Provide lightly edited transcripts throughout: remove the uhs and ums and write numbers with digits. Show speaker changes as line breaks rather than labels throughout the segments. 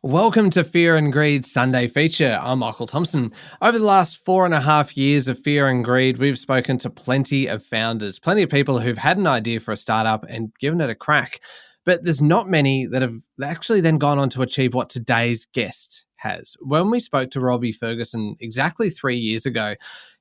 Welcome to Fear and Greed Sunday feature. I'm Michael Thompson. Over the last 4.5 years of Fear and Greed, we've spoken to plenty of founders, plenty of people who've had an idea for a startup and given it a crack. But there's not many that have actually then gone on to achieve what today's guest has. When we spoke to Robbie Ferguson exactly 3 years ago,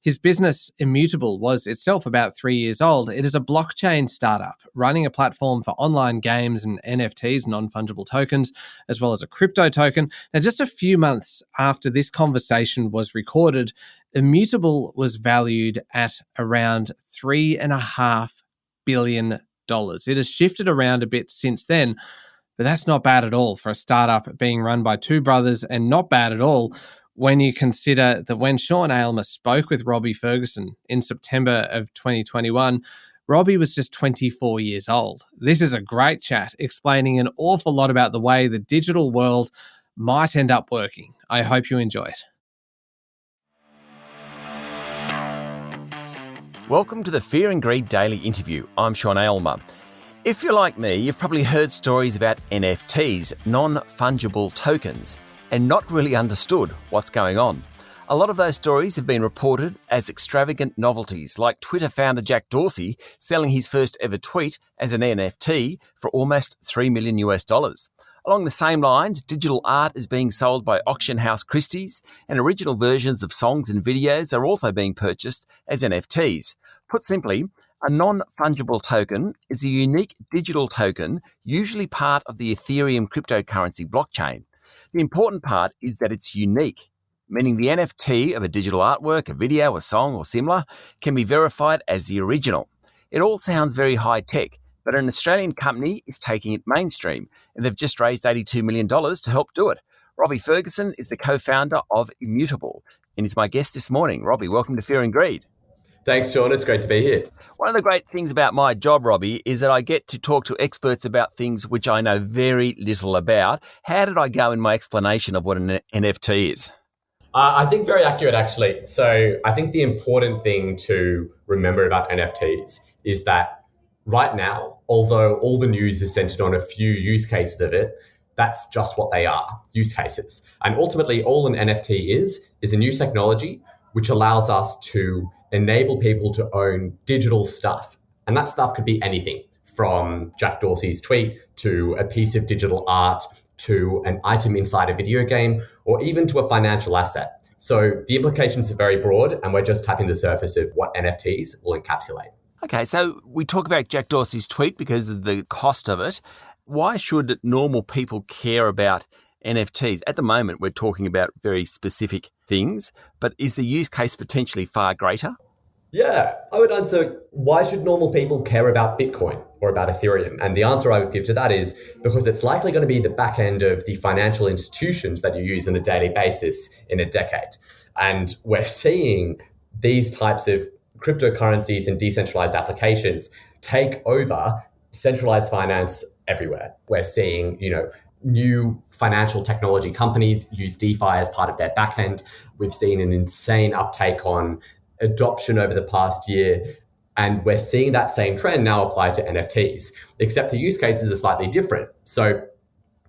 his business, Immutable, was itself about 3 years old. It is a blockchain startup running a platform for online games and NFTs, non-fungible tokens, as well as a crypto token. Now, just a few months after this conversation was recorded, Immutable was valued at around $3.5 billion. It has shifted around a bit since then, but that's not bad at all for a startup being run by two brothers, and not bad at all when you consider that when Sean Aylmer spoke with Robbie Ferguson in September of 2021, Robbie was just 24 years old. This is a great chat explaining an awful lot about the way the digital world might end up working. I hope you enjoy it.
Welcome to the Fear and Greed Daily Interview. I'm Sean Aylmer. If you're like me, you've probably heard stories about NFTs, non-fungible tokens, and not really understood what's going on. A lot of those stories have been reported as extravagant novelties, like Twitter founder Jack Dorsey selling his first ever tweet as an NFT for almost $3 million. Along the same lines, digital art is being sold by auction house Christie's, and original versions of songs and videos are also being purchased as NFTs. Put simply, a non-fungible token is a unique digital token, usually part of the Ethereum cryptocurrency blockchain. The important part is that it's unique, meaning the NFT of a digital artwork, a video, a song, or similar can be verified as the original. It all sounds very high-tech, but an Australian company is taking it mainstream, and they've just raised $82 million to help do it. Robbie Ferguson is the co-founder of Immutable, and is my guest this morning. Robbie, welcome to Fear and Greed.
Thanks, Sean. It's great to be here.
One of the great things about my job, Robbie, is that I get to talk to experts about things which I know very little about. How did I go in my explanation of what an NFT is?
I think very accurate, actually. So I think the important thing to remember about NFTs is that right now, although all the news is centered on a few use cases of it, that's just what they are, use cases. And ultimately, all an NFT is a new technology which allows us to enable people to own digital stuff. And that stuff could be anything from Jack Dorsey's tweet to a piece of digital art to an item inside a video game or even to a financial asset. So the implications are very broad, and we're just tapping the surface of what NFTs will encapsulate.
Okay, so we talk about Jack Dorsey's tweet because of the cost of it. Why should normal people care about NFTs? At the moment, we're talking about very specific things, but is the use case potentially far greater?
Yeah, I would answer, why should normal people care about Bitcoin or about Ethereum? And the answer I would give to that is because it's likely going to be the back end of the financial institutions that you use on a daily basis in a decade. And we're seeing these types of cryptocurrencies and decentralized applications take over centralized finance everywhere. We're seeing, new financial technology companies use DeFi as part of their backend. We've seen an insane uptake on adoption over the past year, and we're seeing that same trend now apply to NFTs, except the use cases are slightly different. So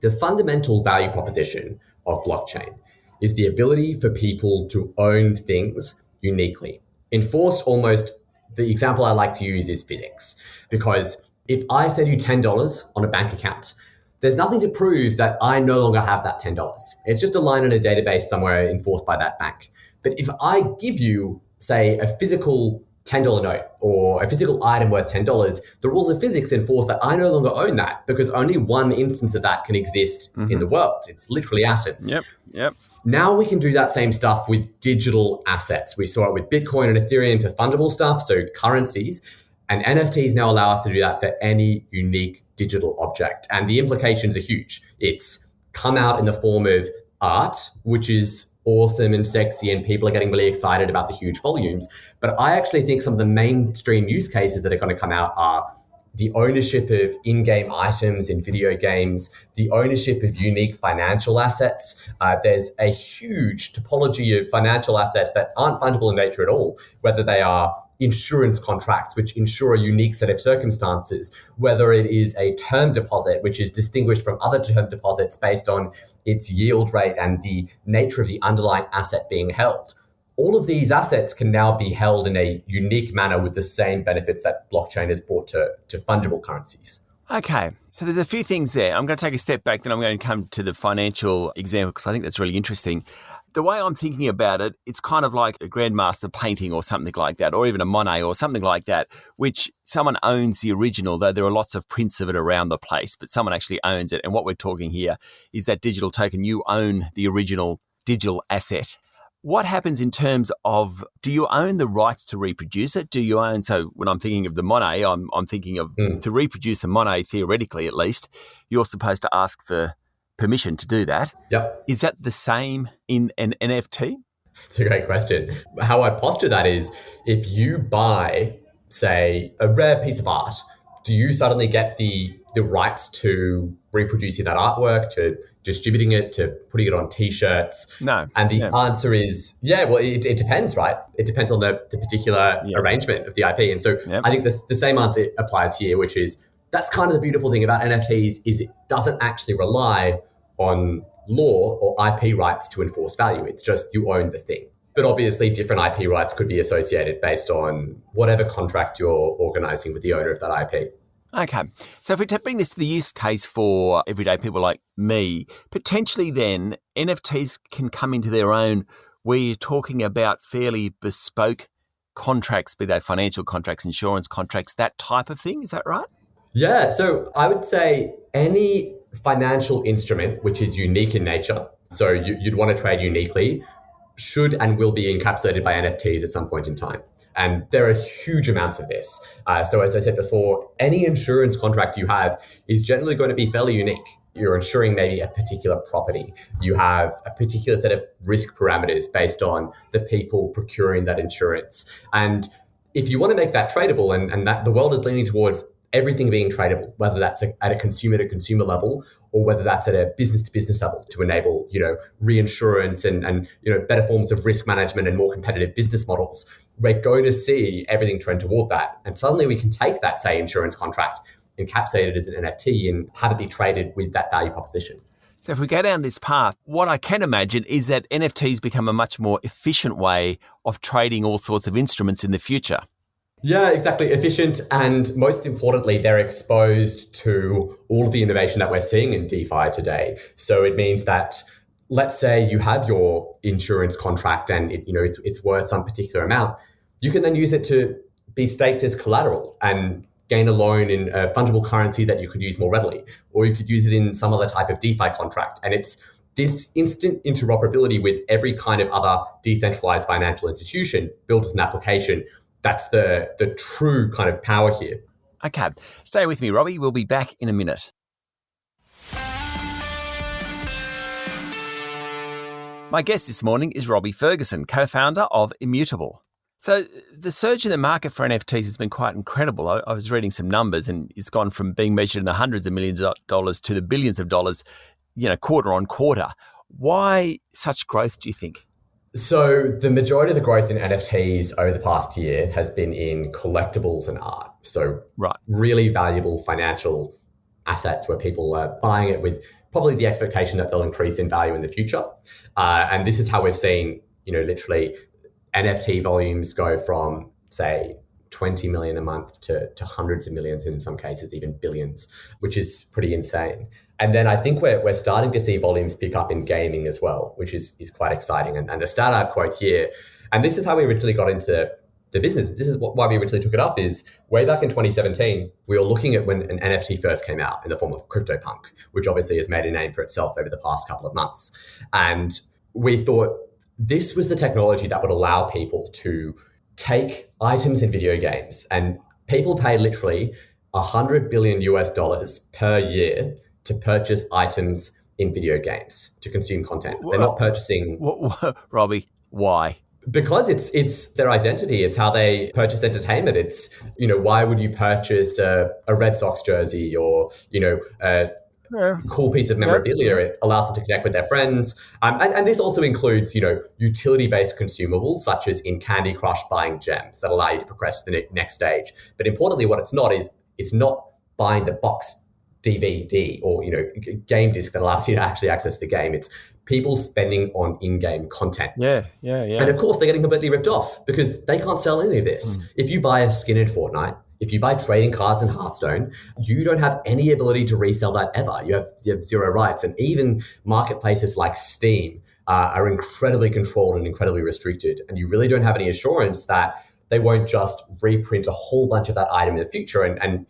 the fundamental value proposition of blockchain is the ability for people to own things uniquely. Enforced almost, the example I like to use is physics, because if I send you $10 on a bank account, there's nothing to prove that I no longer have that $10. It's just a line in a database somewhere enforced by that bank. But if I give you, say, a physical $10 note or a physical item worth $10, the rules of physics enforce that I no longer own that because only one instance of that can exist in the world. It's literally atoms.
Yep.
Now we can do that same stuff with digital assets. We saw it with Bitcoin and Ethereum for fungible stuff, so currencies. And NFTs now allow us to do that for any unique digital object. And the implications are huge. It's come out in the form of art, which is awesome and sexy, and people are getting really excited about the huge volumes. But I actually think some of the mainstream use cases that are going to come out are the ownership of in-game items in video games, the ownership of unique financial assets. There's a huge topology of financial assets that aren't fungible in nature at all, whether they are insurance contracts, which ensure a unique set of circumstances, whether it is a term deposit, which is distinguished from other term deposits based on its yield rate and the nature of the underlying asset being held. All of these assets can now be held in a unique manner with the same benefits that blockchain has brought to fungible currencies.
Okay, so there's a few things there. I'm going to take a step back, then I'm going to come to the financial example because I think that's really interesting. The way I'm thinking about it, it's kind of like a grandmaster painting or something like that, or even a Monet or something like that, which someone owns the original, though there are lots of prints of it around the place, but someone actually owns it. And what we're talking here is that digital token. You own the original digital asset. What happens in terms of, do you own the rights to reproduce it? Do you own, so when I'm thinking of the Monet, I'm thinking of to reproduce a Monet, theoretically at least, you're supposed to ask for permission to do that.
Yep.
Is that the same in an NFT?
It's a great question. How I posture that is, if you buy, say, a rare piece of art, do you suddenly get the rights to reproducing that artwork, to distributing it, to putting it on T-shirts?
No.
And the answer is, it depends, right? It depends on the particular arrangement of the IP. And so I think the same answer applies here, which is, that's kind of the beautiful thing about NFTs, is it doesn't actually rely on law or IP rights to enforce value. It's just you own the thing. But obviously different IP rights could be associated based on whatever contract you're organizing with the owner of that IP.
Okay. So if we bring this to the use case for everyday people like me, potentially then NFTs can come into their own where you're talking about fairly bespoke contracts, be they financial contracts, insurance contracts, that type of thing. Is that right?
Yeah. So I would say any financial instrument which is unique in nature, so you'd want to trade uniquely, should and will be encapsulated by NFTs at some point in time. And there are huge amounts of this. So as I said before, any insurance contract you have is generally going to be fairly unique. You're insuring maybe a particular property. You have a particular set of risk parameters based on the people procuring that insurance. And if you want to make that tradable, and that the world is leaning towards everything being tradable, whether that's at a consumer to consumer level or whether that's at a business to business level to enable, reinsurance and better forms of risk management and more competitive business models, we're going to see everything trend toward that. And suddenly we can take that, say, insurance contract, encapsulate it as an NFT and have it be traded with that value proposition.
So if we go down this path, what I can imagine is that NFTs become a much more efficient way of trading all sorts of instruments in the future.
Yeah, exactly. Efficient. And most importantly, they're exposed to all of the innovation that we're seeing in DeFi today. So it means that, let's say you have your insurance contract and it's worth some particular amount. You can then use it to be staked as collateral and gain a loan in a fungible currency that you could use more readily. Or you could use it in some other type of DeFi contract. And it's this instant interoperability with every kind of other decentralized financial institution built as an application. That's the true kind of power here.
Okay. Stay with me, Robbie. We'll be back in a minute. My guest this morning is Robbie Ferguson, co-founder of Immutable. So the surge in the market for NFTs has been quite incredible. I was reading some numbers and it's gone from being measured in the hundreds of millions of dollars to the billions of dollars, quarter on quarter. Why such growth, do you think?
So the majority of the growth in NFTs over the past year has been in collectibles and art. So really valuable financial assets where people are buying it with probably the expectation that they'll increase in value in the future. And this is how we've seen, literally NFT volumes go from, say, 20 million a month to hundreds of millions, in some cases, even billions, which is pretty insane. And then I think we're starting to see volumes pick up in gaming as well, which is quite exciting. And the startup quote here, and this is how we originally got into the business. This is why we originally took it up, is way back in 2017, we were looking at when an NFT first came out in the form of CryptoPunk, which obviously has made a name for itself over the past couple of months. And we thought this was the technology that would allow people to take items in video games, and people pay literally $100 billion per year to purchase items in video games, to consume content. They're not purchasing...
Robbie, why?
Because it's their identity. It's how they purchase entertainment. It's, why would you purchase a Red Sox jersey or, cool piece of memorabilia. It allows them to connect with their friends. And this also includes, utility-based consumables, such as in Candy Crush buying gems that allow you to progress to the next stage. But importantly, what it's not is it's not buying the box DVD or, game disc that allows you to actually access the game. It's people spending on in-game content.
Yeah.
And of course, they're getting completely ripped off because they can't sell any of this. If you buy a skin in Fortnite, if you buy trading cards in Hearthstone, you don't have any ability to resell that ever. You have zero rights. And even marketplaces like Steam are incredibly controlled and incredibly restricted. And you really don't have any assurance that they won't just reprint a whole bunch of that item in the future and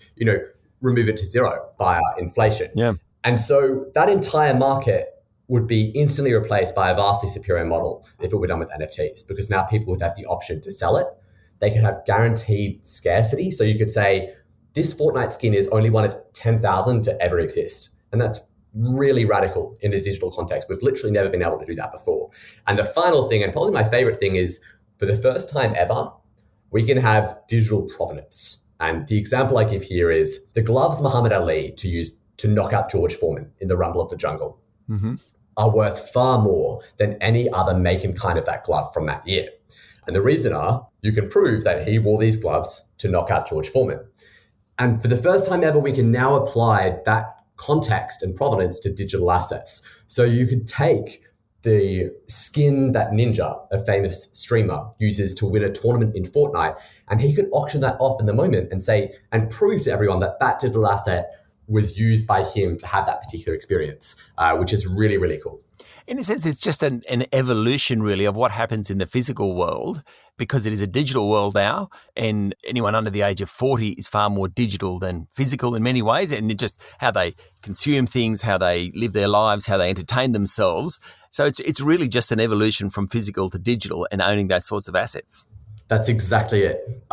remove it to zero by inflation.
Yeah.
And so that entire market would be instantly replaced by a vastly superior model if it were done with NFTs, because now people would have the option to sell it. They could have guaranteed scarcity. So you could say, this Fortnite skin is only one of 10,000 to ever exist. And that's really radical in a digital context. We've literally never been able to do that before. And the final thing, and probably my favorite thing, is for the first time ever, we can have digital provenance. And the example I give here is the gloves Muhammad Ali used to knock out George Foreman in the Rumble of the Jungle are worth far more than any other make and kind of that glove from that year. And the reason you can prove that he wore these gloves to knock out George Foreman. And for the first time ever, we can now apply that context and provenance to digital assets. So you could take the skin that Ninja, a famous streamer, uses to win a tournament in Fortnite, and he could auction that off in the moment and prove to everyone that that digital asset was used by him to have that particular experience, which is really, really cool.
In a sense, it's just an evolution, really, of what happens in the physical world, because it is a digital world now, and anyone under the age of 40 is far more digital than physical in many ways, and just how they consume things, how they live their lives, how they entertain themselves. So it's really just an evolution from physical to digital and owning those sorts of assets.
That's exactly it.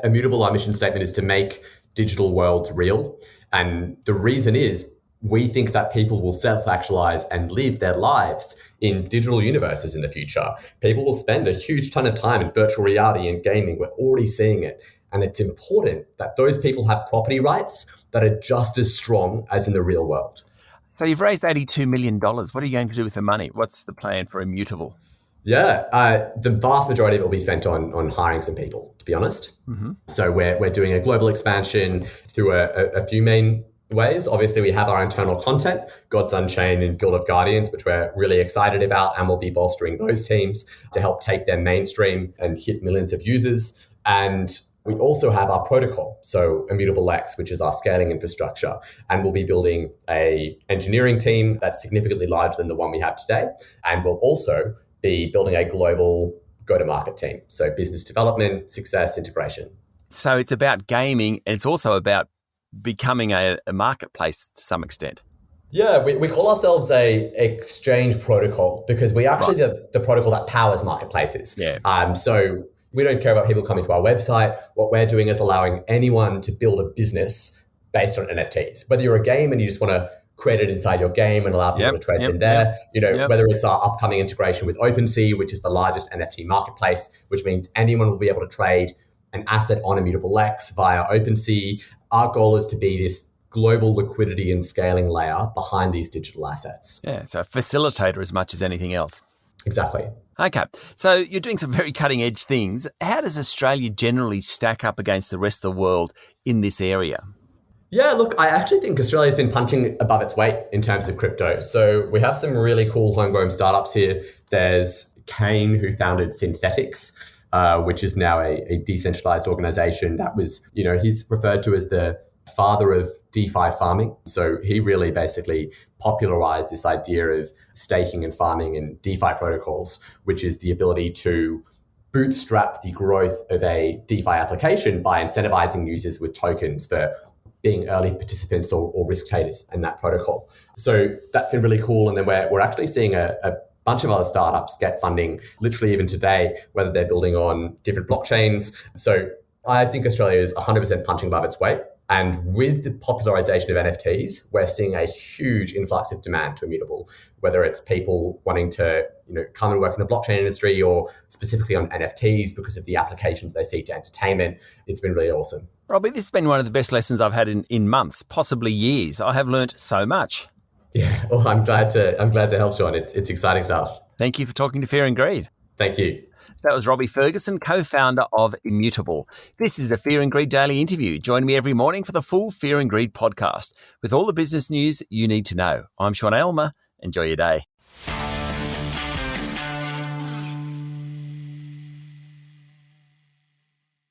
Immutable, our mission statement is to make digital worlds real. And the reason is we think that people will self-actualize and live their lives in digital universes in the future. People will spend a huge ton of time in virtual reality and gaming. We're already seeing it. And it's important that those people have property rights that are just as strong as in the real world.
So you've raised $82 million. What are you going to do with the money? What's the plan for Immutable?
Yeah, the vast majority of it will be spent on hiring some people, to be honest. So we're doing a global expansion through a few main ways. Obviously, we have our internal content, Gods Unchained and Guild of Guardians, which we're really excited about, and we'll be bolstering those teams to help take them mainstream and hit millions of users. And we also have our protocol, so Immutable X, which is our scaling infrastructure. And we'll be building a engineering team that's significantly larger than the one we have today. And we'll also be building a global go-to-market team. So business development, success, integration.
So it's about gaming, and it's also about becoming a marketplace to some extent.
Yeah, we call ourselves a exchange protocol because we actually the protocol that powers marketplaces.
Yeah.
So we don't care about people coming to our website. What we're doing is allowing anyone to build a business based on NFTs. Whether you're a game and you just want to create it inside your game and allow people to trade in there, whether it's our upcoming integration with OpenSea, which is the largest NFT marketplace, which means anyone will be able to trade an asset on Immutable X via OpenSea. Our goal is to be this global liquidity and scaling layer behind these digital assets.
Yeah, so a facilitator as much as anything else.
Exactly.
Okay, so you're doing some very cutting edge things. How does Australia generally stack up against the rest of the world in this area?
Yeah, look, I actually think Australia's been punching above its weight in terms of crypto. So we have some really cool homegrown startups here. There's Kane, who founded Synthetics, which is now a decentralized organization that was, he's referred to as the father of DeFi farming. So he really basically popularized this idea of staking and farming and DeFi protocols, which is the ability to bootstrap the growth of a DeFi application by incentivizing users with tokens for being early participants or risk takers in that protocol. So that's been really cool. And then we're actually seeing a bunch of other startups get funding literally even today, whether they're building on different blockchains. So I think Australia is 100% punching above its weight. And with the popularization of NFTs, we're seeing a huge influx of demand to Immutable, whether it's people wanting to come and work in the blockchain industry or specifically on NFTs because of the applications they see to entertainment. It's been really awesome.
Robbie, this has been one of the best lessons I've had in months, possibly years. I have learnt so much.
Yeah, well, I'm glad to help, Sean. It's exciting stuff.
Thank you for talking to Fear and Greed.
Thank you.
That was Robbie Ferguson, co-founder of Immutable. This is the Fear and Greed Daily Interview. Join me every morning for the full Fear and Greed podcast with all the business news you need to know. I'm Sean Aylmer. Enjoy your day.